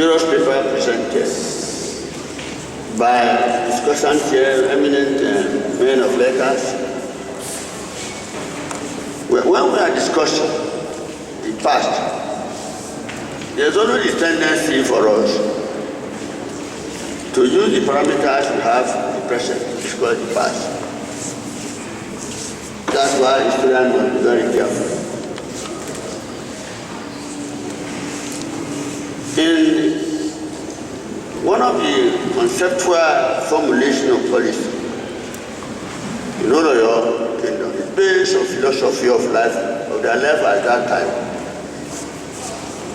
various papers presented by discussants here, eminent men of letters. When we are discussing the past, there's always a tendency for us to use the parameters we have in the present to discuss the past. That's why historians must be very careful. In one of the conceptual formulation of policy in Olayiwola kingdom is based on philosophy of life, of their life at that time.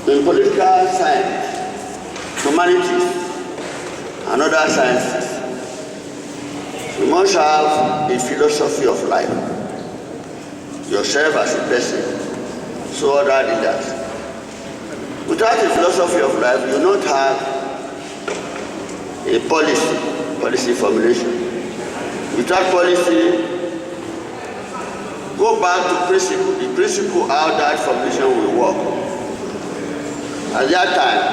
In political science, humanities, and other sciences, you must have a philosophy of life. Yourself as a person, so other leaders. Without a philosophy of life, you do not have a policy formulation. Without policy, go back to principle, the principle how that formulation will work. At that time,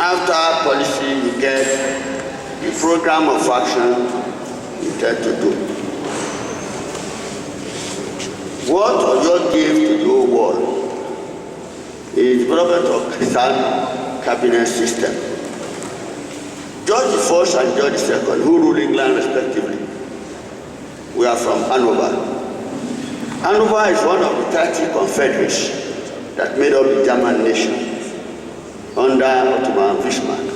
after policy, you get the program of action you tend to do. What Oyo gave to the whole world is the development of Christian cabinet system. George I and George II, who ruled England respectively, were from Hanover. Hanover is one of the 30 confederacies that made up the German nation under Ottoman and Bismarck.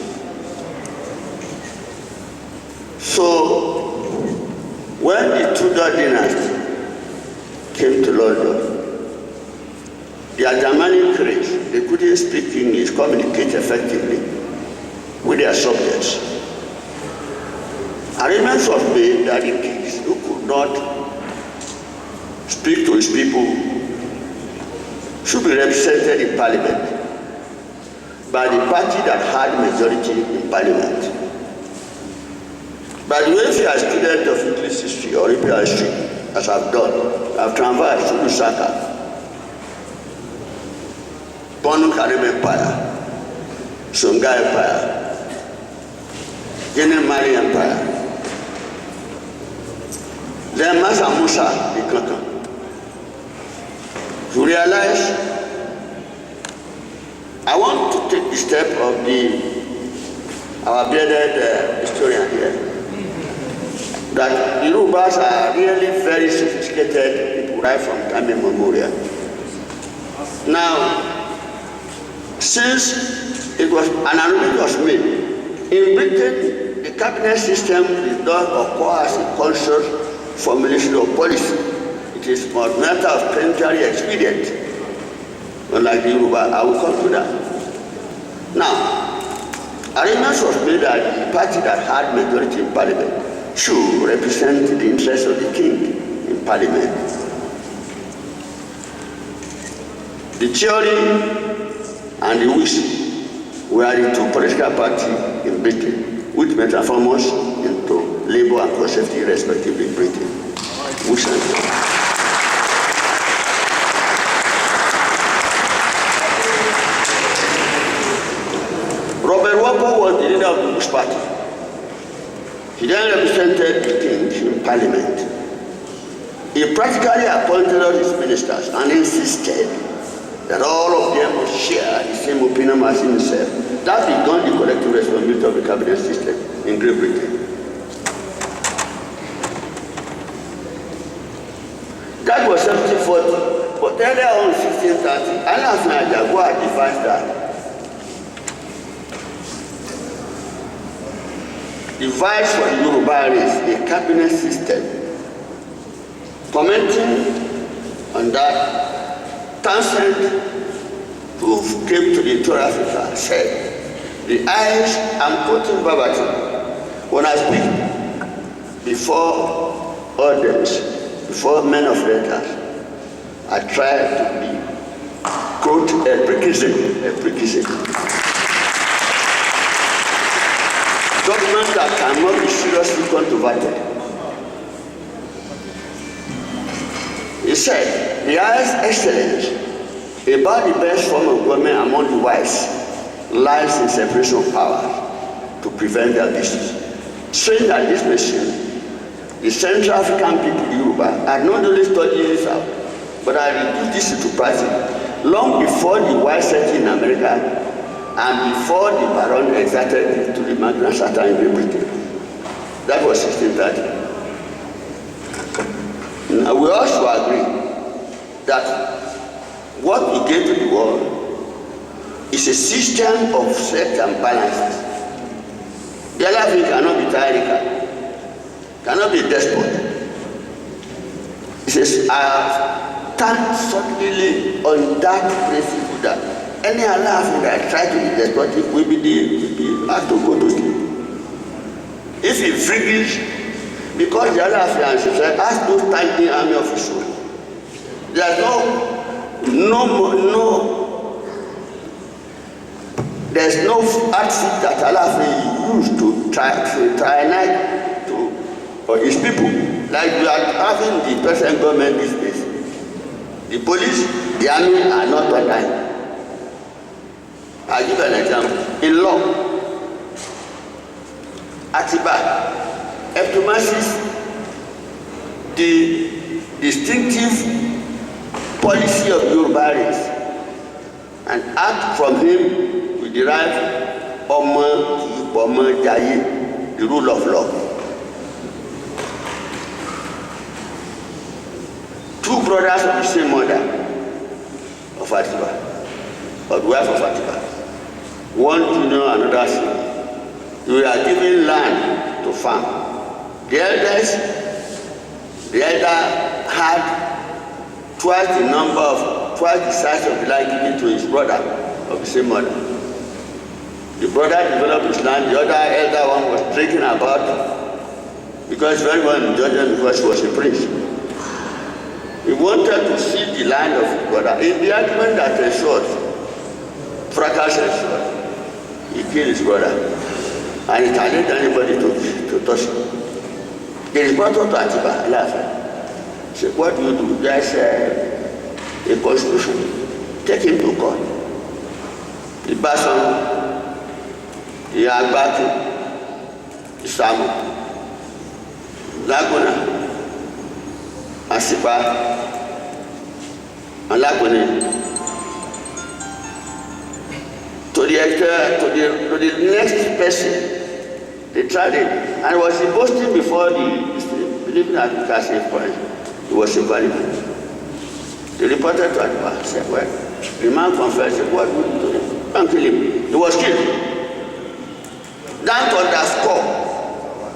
So, when the Tudor dynasty came to London, their Germanic race, they couldn't speak English, communicate effectively with their subjects. Arrangements was made that the king who could not speak to his people should be represented in parliament by the party that had majority in parliament. By the way, if you are a student of English history or European history, as I've done, I've traversed through Lusaka, Bonu Karim Empire, Songhai Empire, Jenin Mali Empire, then Masa Musa, the Kankan. To realize, I want to take the step of our bearded historian here, that the Yorubas are really very sophisticated people right from time immemorial. Now, since it was an arrangement was made, in Britain, the cabinet system is not occur as a conscious formulation of policy. It is a matter of planetary expedient, unlike the Yoruba. I will come to that. Now, arrangements was made that the party that had majority in parliament should represent the interests of the king in parliament. The theory and the wish were the two political parties in Britain, which metamorphosed into Labour and Conservative respectively in Britain. Wish and Robert Walpole was the leader of the Bush party. He then represented the king in parliament. He practically appointed all his ministers and insisted that all of them must share the same opinion as himself. That began the collective responsibility of the cabinet system in Great Britain. That was 1740, but earlier on 1630, Alaafin Ajayi devised that. Devised for the Yoruba race a cabinet system. Commenting on that, Townsend, who came to the tour Africa, said, the eyes, I'm quoting verbatim, when I speak before audience, before men of letters, I try to be, quote, a precision. Document that cannot be seriously controverted. He said, the highest excellence about the best form of government among the wise lies in separation of powers to prevent their business. Strange that this nation, the Central African people, Yoruba, are not only studying this out, but I reduced this into practice long before the white settled in America and before the Baron exerted to the Magna Carta in Great Britain. That was 1630. Now, we also agree that what we gave to the world is a system of checks and balances. The Alaafin cannot be tyrannical, cannot be a despot. It says, I have stand solidly on that principle that any Alaafin that try to be despotic will be have to go to sleep. If he frees, because the Alaafin has no standing army officials, there's there's no outfit that Alaafin used to try for his people. Like we are having the present government these days. The police, the army are not on time. I'll give an example. In law, Atiba emphasizes the distinctive policy of Yoruba race, and act from him we derive Ajayi, the rule of law. Two brothers of the same mother of Atiba, or the wife of Atiba, one junior, another senior. We are giving land to farm. The elder had twice the size of the land given to his brother of the same mother. The brother developed his land, the other elder one was drinking about because very well in Georgia because he was a prince. He wanted to see the land of his brother. In the argument that ensured, fracas ensured, he killed his brother. And he didn't allow anybody to touch him. He is brought up to Atiba, Alaafin. He said, what do you do? There's a constitution. Take him to court. The Bason, the Agbatu, the Samu, Laguna, Asipa, and Laguna. To the next person, they tried it, and was boasting before believing that it was a point. It was invalid. They reported to Atiba, said, well, the man confessed, what would you do? Don't kill him. He was killed. That underscore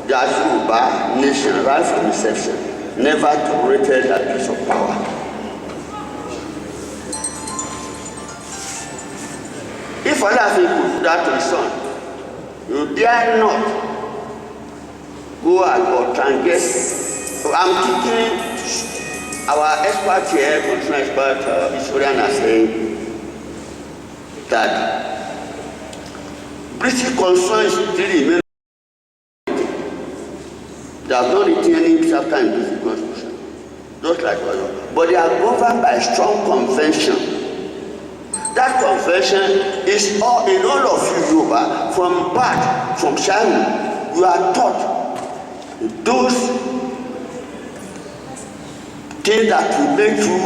that Yoruba nation, right from inception, never tolerated abuse of power. If Alaafin could do that to his son, you dare not go or try and get. I'm thinking our expert here, constitutional expert, historian, are saying that British concerns still remain. They have not written any chapter in the Constitution, just like others, but they are governed by a strong convention. That convention is all in all of you, Yoruba, from birth, from childhood. You are taught those things that will make you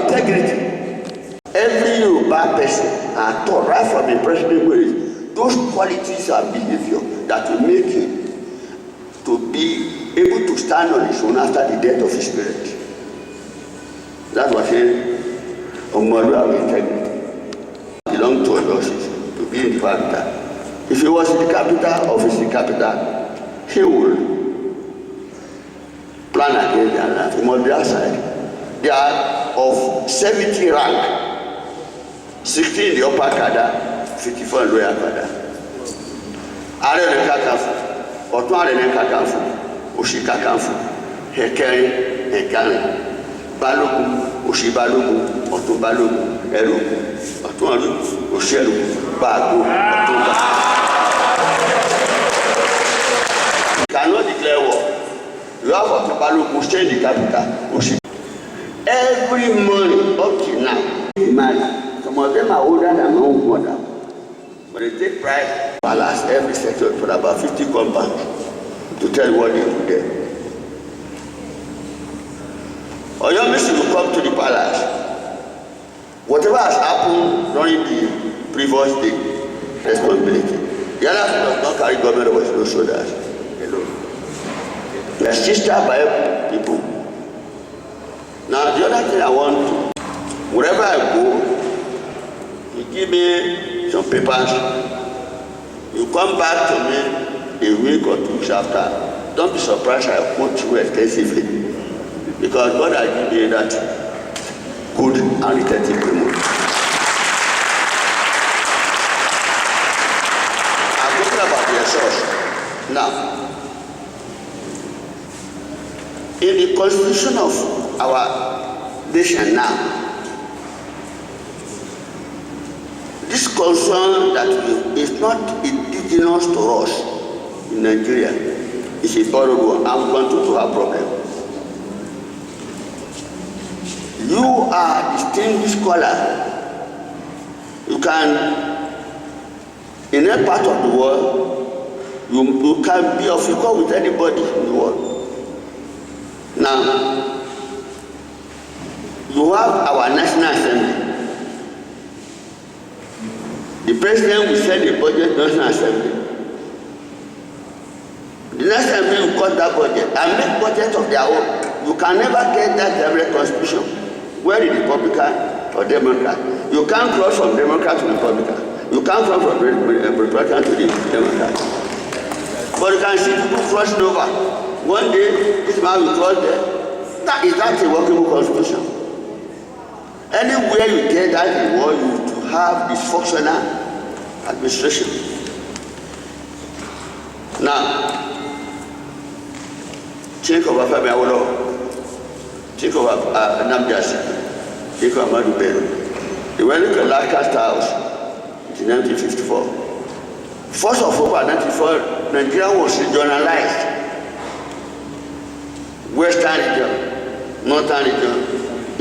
integrity. Every Yoruba person are taught right from the impressionable age those qualities and behavior that will make him to be able to stand on his own after the death of his parents. That's what he integrity belong to us to be in the capital. If he was in the capital, obviously capital, he would plan against their life. He must be outside. They are of 70 rank, 60 in the upper cadre, 54 in the lower cadre. Ààrẹ Ọ̀nà Kakanfò, ọ̀tún Ààrẹ Ọ̀nà Kakanfò, òsì Kakanfò, ẹ̀kẹrin, ẹ̀karùn, Balógun, òsì Balógun, ọ̀tún Balógun, ẹrúkú, ọ̀tún ẹrúkú, òsì ẹrúkú, Báàgò, ọ̀tún Báàgò. You cannot declare war. You have ọ̀tún Balógun stay in the capital, òsì. Every morning up till now, married. Some of them are older than for about 50 compounds to tell you what they do there. Oyomisi will come to the palace. Whatever has happened during the previous day, responsibility. The Alaafin does not carry government over his shoulders alone. They are sister by people. Now the other thing I want to, wherever I go, you give me some papers, you come back to me a week or 2 weeks after. Don't be surprised I quote you extensively, because God has given me that good and retentive memory. I'm talking about the source. Now, in the constitution of our nation now, this concern that is not indigenous to us in Nigeria is a borrowed one. I'm going to have a problem. You are a distinguished scholar. You can, in any part of the world, you can be of equal with anybody in the world. Now, you have our National Assembly. The president will send a budget to the National Assembly. The National Assembly will cut that budget and make budget of their own. You can never get that direct constitution. Whether Republican or Democrat. You can't cross from Democrat to Republican. You can't cross from Republican to the Democrat. But you can see people crossing over. One day, this man will cross there. That is not a workable constitution. Anywhere you get that in the world, you have to have dysfunctional administration. Now, think of Alaafin. Think of Nnamdi Azikiwe. Think of Ahmadu Bello. They went to Lancaster House in 1954. First of all, 1994, Nigeria was regionalized. Western region, Northern region,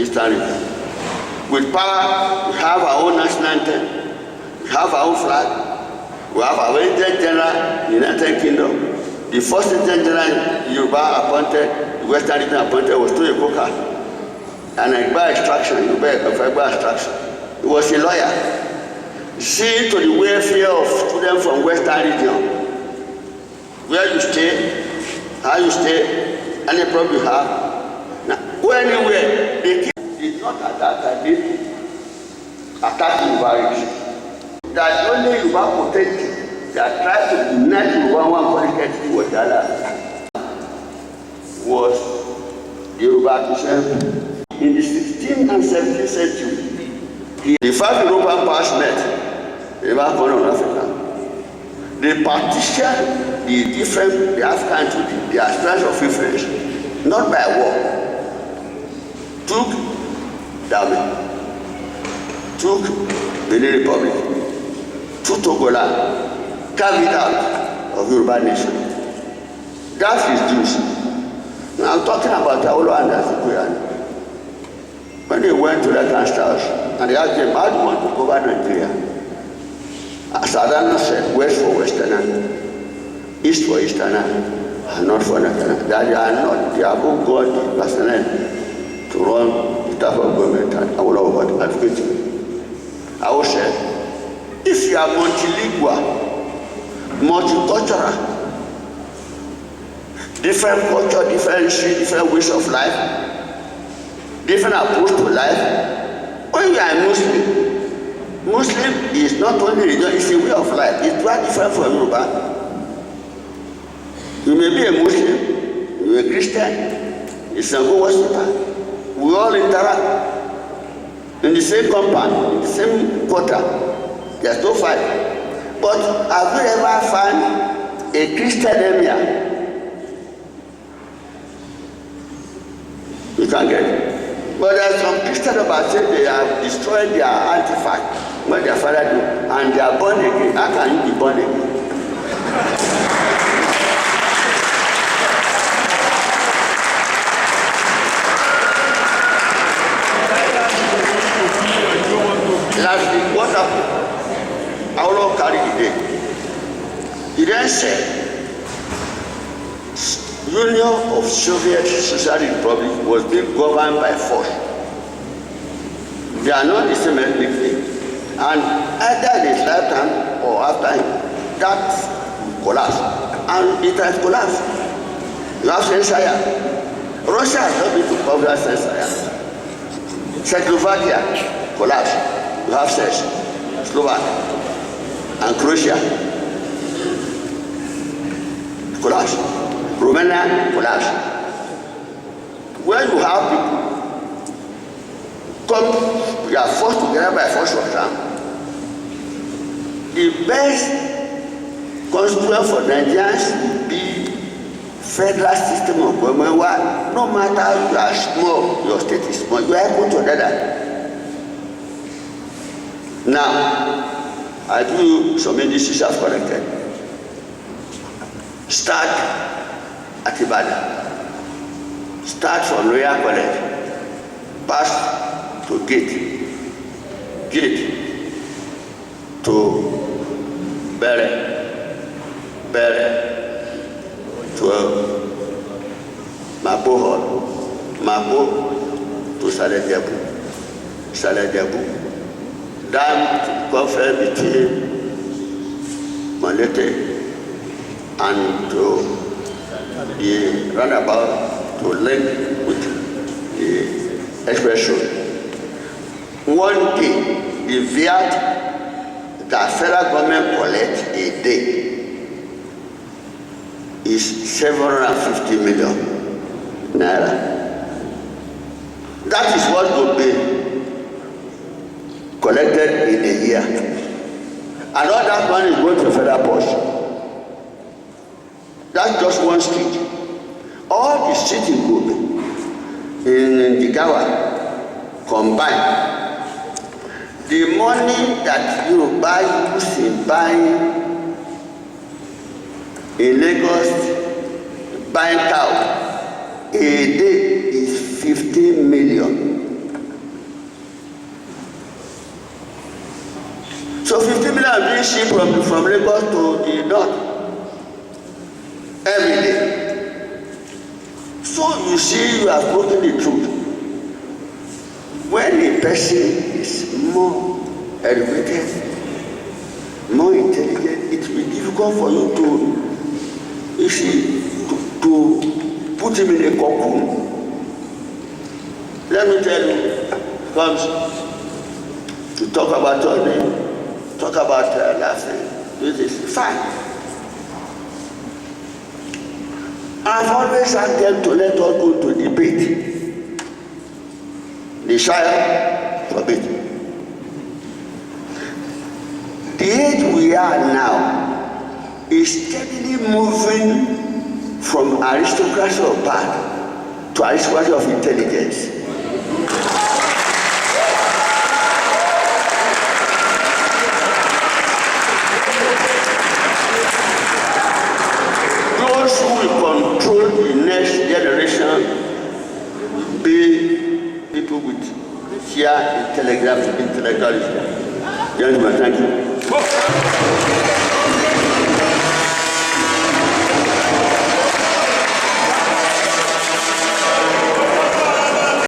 Eastern region. With power, we have our own national anthem. We have our own flag. We have our own general in the United Kingdom. The first general Yoruba appointed, the Western region appointed was Toye Koka. And by extraction, Yoruba extraction. He was a lawyer. See to the welfare of students from Western region. Where you stay, how you stay, any problem you have. Now, go anywhere, they did not attack Yoruba. That only Yoruba potential. They are trying to unite one political entity with the other. Was the Yoruba Christian. In the 16th and 17th century, the 5 European powers met, the Corner of Africa. They partitioned the African to their strength of influence, not by war. Took Dami, took Benin Republic, took Togoland, carved it out of Yoruba nation. That is Jews. Now I'm talking about Olayiwola and Ajayi. When they went to that house and they asked them, how do you want to cover Nigeria? Southerners said, west for Westerner, east for Easterner, and north for Northerner. That they are not, they have all got the personnel to run the type of government and I will over advocate. I would say, if you are multilingual, multicultural, different culture, different history, different ways of life, different approach to life. When you are a Muslim is not only religion, it's a way of life. It's quite different from Yoruba. You may be a Muslim, you're a Christian, it's a good worshiper. We all interact in the same compound, in the same quarter. There's no fight. But have you ever found a Christian emir? You can't get it. But there are some Christians about say they have destroyed their artifact when their father do, and they are born again. How can you be born again? Lastly, what happened? How long carry the day? He then said, Union of Soviet Socialist Republic was being governed by force. They are not the same ethnic thing. And either in his lifetime or after him, that collapsed. And it has collapsed. You have Chechnya. Russia has not been to cover Chechnya. Czechoslovakia collapsed. You have Slovak. And Croatia collapsed. Romania collapsed. When you have people come, we are forced together by force of time. The best constitution for Nigerians will be federal system of government where no matter you are small, your state is small, you are equal to another. Now, I do some indices I've corrected. Start at Ibadan. Start from Royal College. Pass to Gate. Gate to Bere. Bere to Mapo Hall. Mapo to Salejabu. Salejabu. Down to confer between Malete and to the roundabout to link with the express road. One day, the VAT that federal government collects a day is 750 million naira. That is what will be collected in a year. And all that money is going to federal portion. That's just one street. All the streets in Gobe, in Jigawa, combined, the money that Yoruba use in buying in Lagos, buying cow, a day is 15 million. So 50 million being shipped from Lagos to the north every day. So you see, you have spoken the truth. When a person is more educated, more intelligent, it will be difficult for you to, you see, to put him in a cocoon. Let me tell you, comes to talk about your name. Talk about Alaafin. This is fine. I've always asked them to let us go to debate. The Shire forbid. The age we are now is steadily moving from aristocracy of birth to aristocracy of intelligence. Those who will control the next generation will be people with sheer intellectualism. Gentlemen, thank you.